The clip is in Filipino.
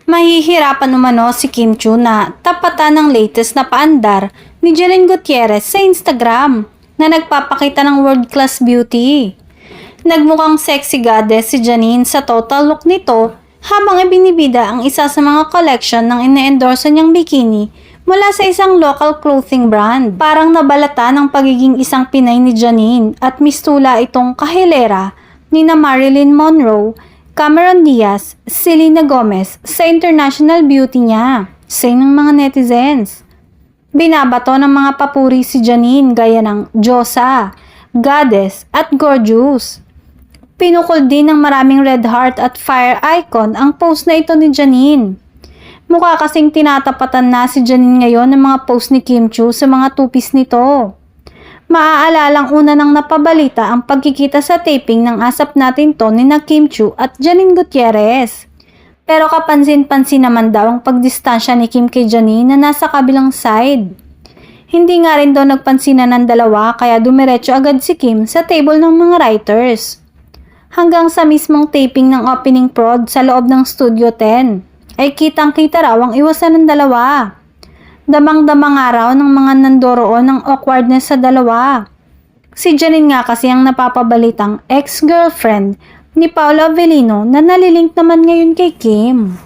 Mahihirapan umano si Kim Chiu na tapatan ng latest na paandar ni Janine Gutierrez sa Instagram na nagpapakita ng world-class beauty. Nagmukhang sexy goddess si Janine sa total look nito habang ibinibida ang isa sa mga collection ng ine-endorse niyang bikini mula sa isang local clothing brand. Parang nabalata ng pagiging isang Pinay ni Janine at mistula itong kahilera ni na Marilyn Monroe, Cameron Diaz, Selena Gomez sa international beauty niya, say ng mga netizens. Binabato ng mga papuri si Janine gaya ng Diyosa, Goddess at Gorgeous. Pinukol din ng maraming red heart at fire icon ang post na ito ni Janine. Mukha kasing tinatapatan na si Janine ngayon ng mga post ni Kim Chiu sa mga tupis nito. Maaalalang una nang napabalita ang pagkikita sa taping ng Asap Natin To ni na Kim Chiu at Janine Gutierrez. Pero kapansin-pansin naman daw ang pagdistansya ni Kim kay Janine na nasa kabilang side. Hindi nga rin daw nagpansinan ng dalawa kaya dumiretso agad si Kim sa table ng mga writers. Hanggang sa mismong taping ng opening prod sa loob ng Studio 10 ay kitang-kita raw ang iwasan ng dalawa. Damang-dama nga raw ng mga nandoroon ng awkwardness sa dalawa. Si Janine nga kasi ang napapabalitang ex-girlfriend ni Paolo Avellino na nalilink naman ngayon kay Kim.